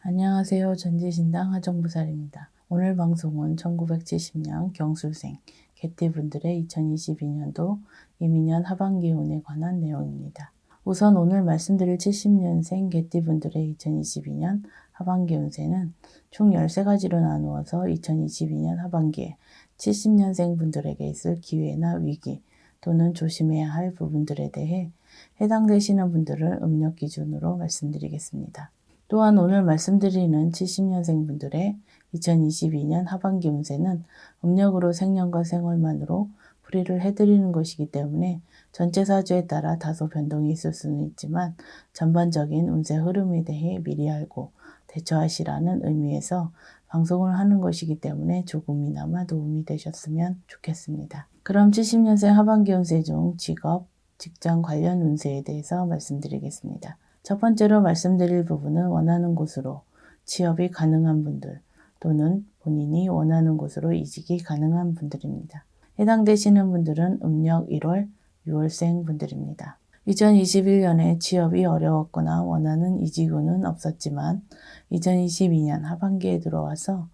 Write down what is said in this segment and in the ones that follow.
안녕하세요. 전지신당 하정부살입니다. 오늘 방송은 1970년 경술생 개띠분들의 2022년도 이민년 하반기 운에 관한 내용입니다. 우선 오늘 말씀드릴 70년생 개띠분들의 2022년 하반기 운세는 총 13가지로 나누어서 2022년 하반기에 70년생 분들에게 있을 기회나 위기 또는 조심해야 할 부분들에 대해 해당되시는 분들을 음력 기준으로 말씀드리겠습니다. 또한 오늘 말씀드리는 70년생 분들의 2022년 하반기 운세는 음력으로 생년과 생월만으로 풀이를 해드리는 것이기 때문에 전체 사주에 따라 다소 변동이 있을 수는 있지만 전반적인 운세 흐름에 대해 미리 알고 대처하시라는 의미에서 방송을 하는 것이기 때문에 조금이나마 도움이 되셨으면 좋겠습니다. 그럼 70년생 하반기 운세 중 직업, 직장 관련 운세에 대해서 말씀드리겠습니다. 첫 번째로 말씀드릴 부분은 원하는 곳으로 취업이 가능한 분들 또는 본인이 원하는 곳으로 이직이 가능한 분들입니다. 해당되시는 분들은 음력 1월, 6월생 분들입니다. 2021년에 취업이 어려웠거나 원하는 이직운은 없었지만 2022년 하반기에 들어와서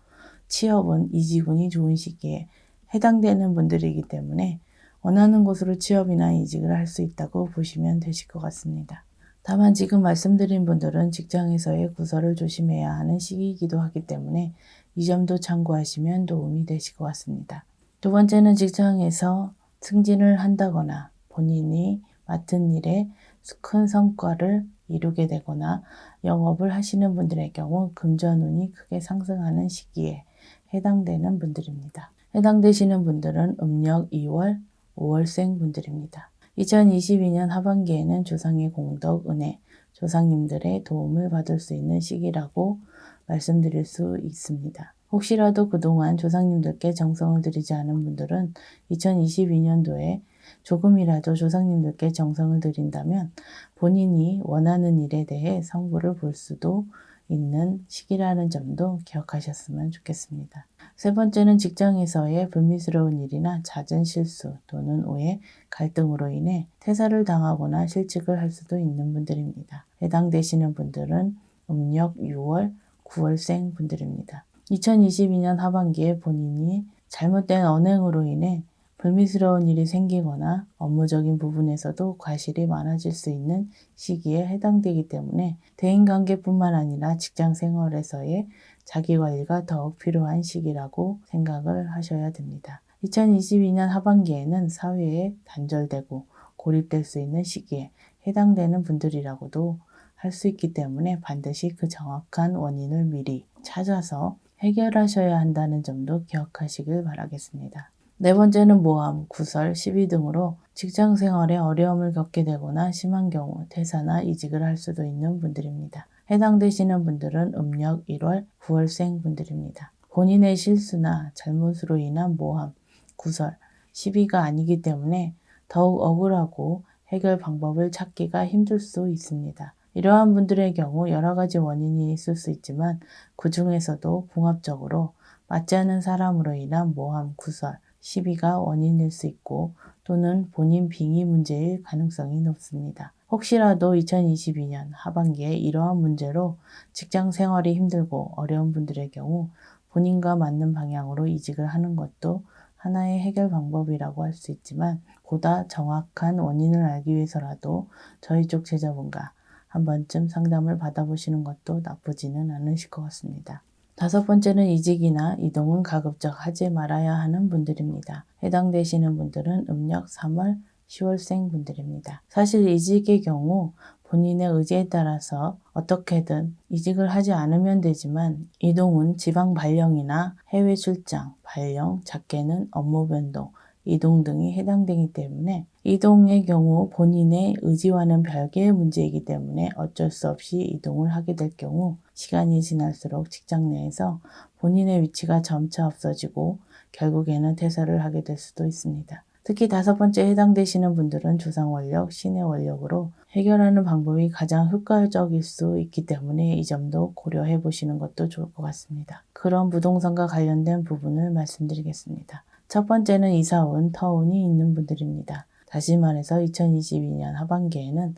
취업은 이직운이 좋은 시기에 해당되는 분들이기 때문에 원하는 곳으로 취업이나 이직을 할 수 있다고 보시면 되실 것 같습니다. 다만 지금 말씀드린 분들은 직장에서의 구설을 조심해야 하는 시기이기도 하기 때문에 이 점도 참고하시면 도움이 되실 것 같습니다. 두 번째는 직장에서 승진을 한다거나 본인이 맡은 일에 큰 성과를 이루게 되거나 영업을 하시는 분들의 경우 금전운이 크게 상승하는 시기에 해당되는 분들입니다. 해당되시는 분들은 음력 2월, 5월생 분들입니다. 2022년 하반기에는 조상의 공덕, 은혜, 조상님들의 도움을 받을 수 있는 시기라고 말씀드릴 수 있습니다. 혹시라도 그동안 조상님들께 정성을 들이지 않은 분들은 2022년도에 조금이라도 조상님들께 정성을 들인다면 본인이 원하는 일에 대해 성부를 볼 수도 있는 시기라는 점도 기억하셨으면 좋겠습니다. 세 번째는 직장에서의 불미스러운 일이나 잦은 실수 또는 오해, 갈등으로 인해 퇴사를 당하거나 실직을 할 수도 있는 분들입니다. 해당되시는 분들은 음력 6월, 9월생 분들입니다. 2022년 하반기에 본인이 잘못된 언행으로 인해 불미스러운 일이 생기거나 업무적인 부분에서도 과실이 많아질 수 있는 시기에 해당되기 때문에 대인관계뿐만 아니라 직장 생활에서의 자기관리가 더욱 필요한 시기라고 생각을 하셔야 됩니다. 2022년 하반기에는 사회에 단절되고 고립될 수 있는 시기에 해당되는 분들이라고도 할 수 있기 때문에 반드시 그 정확한 원인을 미리 찾아서 해결하셔야 한다는 점도 기억하시길 바라겠습니다. 네 번째는 모함, 구설, 시비 등으로 직장 생활에 어려움을 겪게 되거나 심한 경우 퇴사나 이직을 할 수도 있는 분들입니다. 해당되시는 분들은 음력 1월, 9월생 분들입니다. 본인의 실수나 잘못으로 인한 모함, 구설, 시비가 아니기 때문에 더욱 억울하고 해결 방법을 찾기가 힘들 수 있습니다. 이러한 분들의 경우 여러 가지 원인이 있을 수 있지만 그 중에서도 궁합적으로 맞지 않는 사람으로 인한 모함, 구설, 시비가 원인일 수 있고 또는 본인 빙의 문제일 가능성이 높습니다. 혹시라도 2022년 하반기에 이러한 문제로 직장 생활이 힘들고 어려운 분들의 경우 본인과 맞는 방향으로 이직을 하는 것도 하나의 해결 방법이라고 할 수 있지만 보다 정확한 원인을 알기 위해서라도 저희 쪽 제자분과 한 번쯤 상담을 받아보시는 것도 나쁘지는 않으실 것 같습니다. 다섯 번째는 이직이나 이동은 가급적 하지 말아야 하는 분들입니다. 해당되시는 분들은 음력 3월, 10월생 분들입니다. 사실 이직의 경우 본인의 의지에 따라서 어떻게든 이직을 하지 않으면 되지만 이동은 지방 발령이나 해외 출장, 발령, 작게는 업무 변동, 이동 등이 해당되기 때문에 이동의 경우 본인의 의지와는 별개의 문제이기 때문에 어쩔 수 없이 이동을 하게 될 경우 시간이 지날수록 직장 내에서 본인의 위치가 점차 없어지고 결국에는 퇴사를 하게 될 수도 있습니다. 특히 다섯 번째 해당되시는 분들은 조상원력, 신의 원력으로 해결하는 방법이 가장 효과적일 수 있기 때문에 이 점도 고려해 보시는 것도 좋을 것 같습니다. 그런 부동산과 관련된 부분을 말씀드리겠습니다. 첫 번째는 이사운, 터운이 있는 분들입니다. 다시 말해서 2022년 하반기에는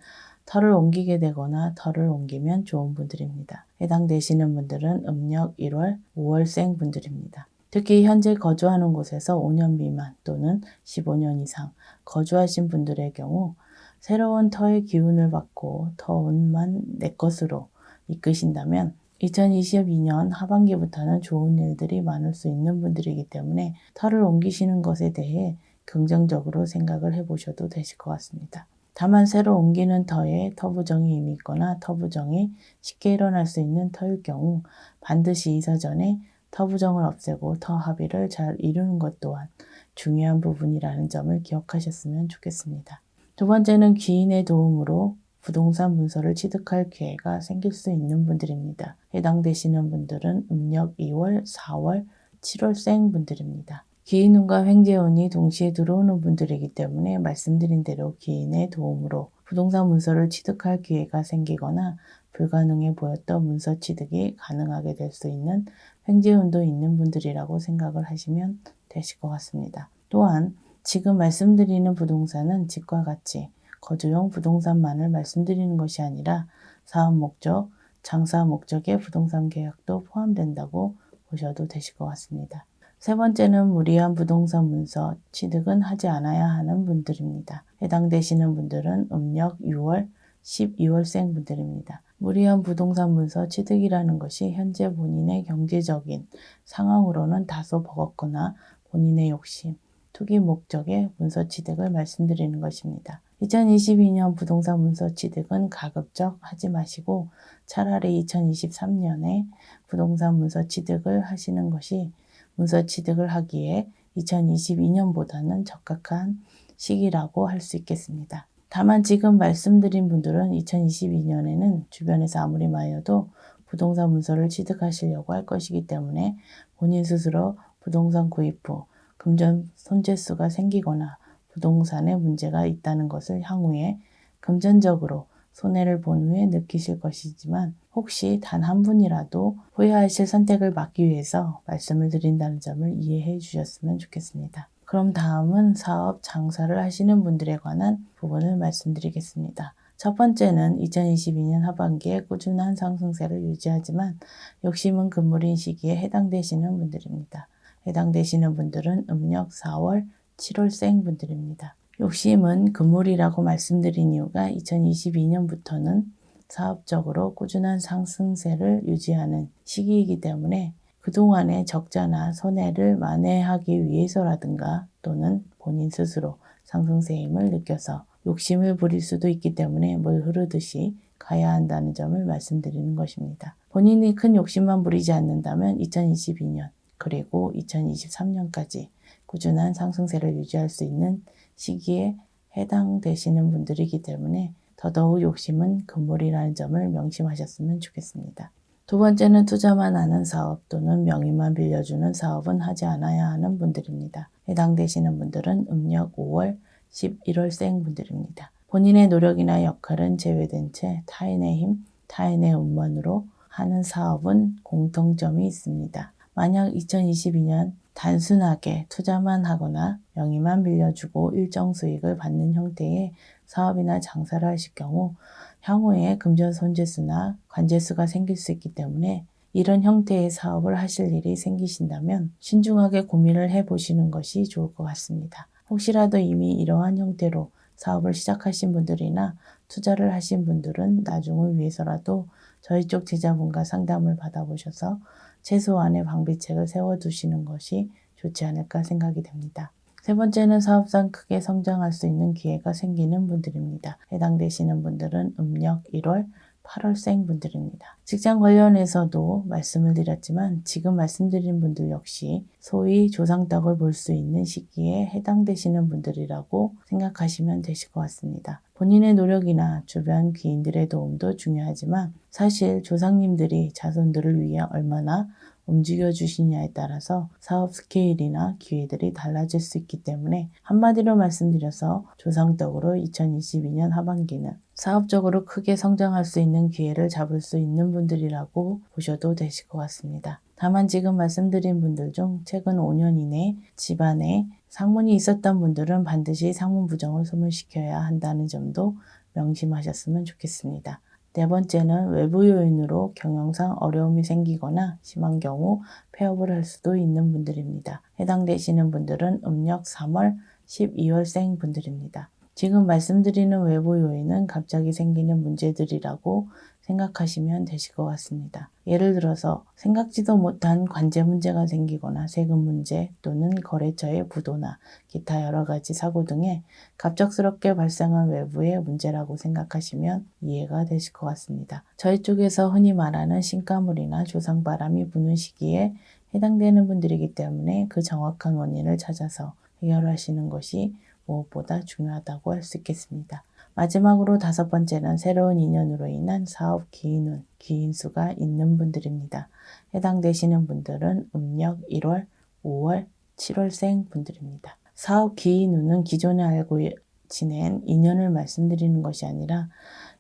터를 옮기게 되거나 터를 옮기면 좋은 분들입니다. 해당되시는 분들은 음력 1월, 5월생 분들입니다. 특히 현재 거주하는 곳에서 5년 미만 또는 15년 이상 거주하신 분들의 경우 새로운 터의 기운을 받고 터운만 내 것으로 이끄신다면 2022년 하반기부터는 좋은 일들이 많을 수 있는 분들이기 때문에 터를 옮기시는 것에 대해 긍정적으로 생각을 해보셔도 되실 것 같습니다. 다만 새로 옮기는 터에 터부정이 이미 있거나 터부정이 쉽게 일어날 수 있는 터일 경우 반드시 이사전에 터부정을 없애고 터 합의를 잘 이루는 것 또한 중요한 부분이라는 점을 기억하셨으면 좋겠습니다. 두 번째는 귀인의 도움으로 부동산 문서를 취득할 기회가 생길 수 있는 분들입니다. 해당되시는 분들은 음력 2월, 4월, 7월생 분들입니다. 귀인운과 횡재운이 동시에 들어오는 분들이기 때문에 말씀드린 대로 귀인의 도움으로 부동산 문서를 취득할 기회가 생기거나 불가능해 보였던 문서 취득이 가능하게 될 수 있는 횡재운도 있는 분들이라고 생각을 하시면 되실 것 같습니다. 또한 지금 말씀드리는 부동산은 집과 같이 거주용 부동산만을 말씀드리는 것이 아니라 사업 목적, 장사 목적의 부동산 계약도 포함된다고 보셔도 되실 것 같습니다. 세 번째는 무리한 부동산 문서 취득은 하지 않아야 하는 분들입니다. 해당되시는 분들은 음력 6월, 12월생 분들입니다. 무리한 부동산 문서 취득이라는 것이 현재 본인의 경제적인 상황으로는 다소 버겁거나 본인의 욕심, 투기 목적의 문서 취득을 말씀드리는 것입니다. 2022년 부동산 문서 취득은 가급적 하지 마시고 차라리 2023년에 부동산 문서 취득을 하시는 것이 문서 취득을 하기에 2022년보다는 적합한 시기라고 할 수 있겠습니다. 다만 지금 말씀드린 분들은 2022년에는 주변에서 아무리 말해도 부동산 문서를 취득하시려고 할 것이기 때문에 본인 스스로 부동산 구입 후 금전 손재수가 생기거나 부동산에 문제가 있다는 것을 향후에 금전적으로 손해를 본 후에 느끼실 것이지만 혹시 단 한 분이라도 후회하실 선택을 막기 위해서 말씀을 드린다는 점을 이해해 주셨으면 좋겠습니다. 그럼 다음은 사업, 장사를 하시는 분들에 관한 부분을 말씀드리겠습니다. 첫 번째는 2022년 하반기에 꾸준한 상승세를 유지하지만 욕심은 금물인 시기에 해당되시는 분들입니다. 해당되시는 분들은 음력 4월, 7월생 분들입니다. 욕심은 금물이라고 말씀드린 이유가 2022년부터는 사업적으로 꾸준한 상승세를 유지하는 시기이기 때문에 그동안의 적자나 손해를 만회하기 위해서라든가 또는 본인 스스로 상승세의 힘을 느껴서 욕심을 부릴 수도 있기 때문에 물 흐르듯이 가야 한다는 점을 말씀드리는 것입니다. 본인이 큰 욕심만 부리지 않는다면 2022년 그리고 2023년까지 꾸준한 상승세를 유지할 수 있는 시기에 해당되시는 분들이기 때문에 더더욱 욕심은 금물이라는 점을 명심하셨으면 좋겠습니다. 두 번째는 투자만 하는 사업 또는 명의만 빌려주는 사업은 하지 않아야 하는 분들입니다. 해당되시는 분들은 음력 5월, 11월생 분들입니다. 본인의 노력이나 역할은 제외된 채 타인의 힘, 타인의 운만으로 하는 사업은 공통점이 있습니다. 만약 2022년 단순하게 투자만 하거나 명의만 빌려주고 일정 수익을 받는 형태의 사업이나 장사를 하실 경우 향후에 금전 손재수나 관재수가 생길 수 있기 때문에 이런 형태의 사업을 하실 일이 생기신다면 신중하게 고민을 해보시는 것이 좋을 것 같습니다. 혹시라도 이미 이러한 형태로 사업을 시작하신 분들이나 투자를 하신 분들은 나중을 위해서라도 저희 쪽 제자분과 상담을 받아보셔서 최소한의 방비책을 세워두시는 것이 좋지 않을까 생각이 됩니다. 세 번째는 사업상 크게 성장할 수 있는 기회가 생기는 분들입니다. 해당되시는 분들은 음력 1월, 8월생 분들입니다. 직장 관련해서도 말씀을 드렸지만 지금 말씀드린 분들 역시 소위 조상덕을 볼 수 있는 시기에 해당되시는 분들이라고 생각하시면 되실 것 같습니다. 본인의 노력이나 주변 귀인들의 도움도 중요하지만 사실 조상님들이 자손들을 위해 얼마나 움직여 주시냐에 따라서 사업 스케일이나 기회들이 달라질 수 있기 때문에 한마디로 말씀드려서 조상덕으로 2022년 하반기는 사업적으로 크게 성장할 수 있는 기회를 잡을 수 있는 분들이라고 보셔도 되실 것 같습니다. 다만 지금 말씀드린 분들 중 최근 5년 이내 집안에 상문이 있었던 분들은 반드시 상문 부정을 소멸시켜야 한다는 점도 명심하셨으면 좋겠습니다. 네 번째는 외부 요인으로 경영상 어려움이 생기거나 심한 경우 폐업을 할 수도 있는 분들입니다. 해당되시는 분들은 음력 3월, 12월생 분들입니다. 지금 말씀드리는 외부 요인은 갑자기 생기는 문제들이라고 생각하시면 되실 것 같습니다. 예를 들어서 생각지도 못한 관제 문제가 생기거나 세금 문제 또는 거래처의 부도나 기타 여러 가지 사고 등의 갑작스럽게 발생한 외부의 문제라고 생각하시면 이해가 되실 것 같습니다. 저희 쪽에서 흔히 말하는 신가물이나 조상바람이 부는 시기에 해당되는 분들이기 때문에 그 정확한 원인을 찾아서 해결하시는 것이 무엇보다 중요하다고 할 수 있겠습니다. 마지막으로 다섯 번째는 새로운 인연으로 인한 사업 기인운, 기인수가 있는 분들입니다. 해당되시는 분들은 음력 1월, 5월, 7월생 분들입니다. 사업 기인운은 기존에 알고 지낸 인연을 말씀드리는 것이 아니라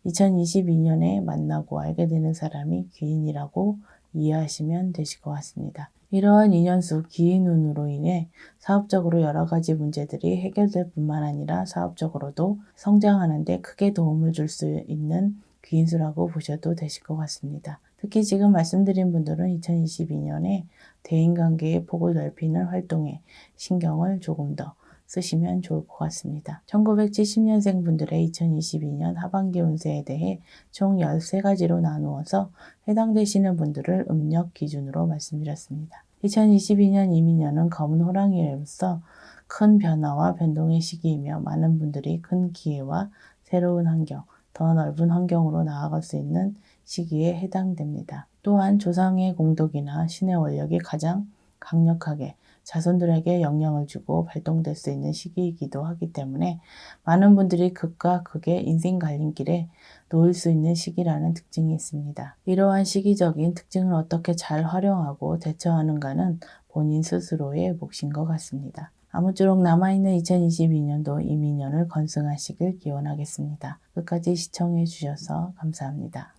2022년에 만나고 알게 되는 사람이 귀인이라고 이해하시면 되실 것 같습니다. 이러한 인연수 기인운으로 인해 사업적으로 여러 가지 문제들이 해결될 뿐만 아니라 사업적으로도 성장하는 데 크게 도움을 줄 수 있는 귀인수라고 보셔도 되실 것 같습니다. 특히 지금 말씀드린 분들은 2022년에 대인관계의 폭을 넓히는 활동에 신경을 조금 더 쓰시면 좋을 것 같습니다. 1970년생 분들의 2022년 하반기 운세에 대해 총 13가지로 나누어서 해당되시는 분들을 음력 기준으로 말씀드렸습니다. 2022년 이민년은 검은 호랑이로서 큰 변화와 변동의 시기이며 많은 분들이 큰 기회와 새로운 환경, 더 넓은 환경으로 나아갈 수 있는 시기에 해당됩니다. 또한 조상의 공덕이나 신의 원력이 가장 강력하게 자손들에게 영향을 주고 발동될 수 있는 시기이기도 하기 때문에 많은 분들이 극과 극의 인생 갈림길에 놓일 수 있는 시기라는 특징이 있습니다. 이러한 시기적인 특징을 어떻게 잘 활용하고 대처하는가는 본인 스스로의 몫인 것 같습니다. 아무쪼록 남아있는 2022년도 이민년을 건승하시길 기원하겠습니다. 끝까지 시청해 주셔서 감사합니다.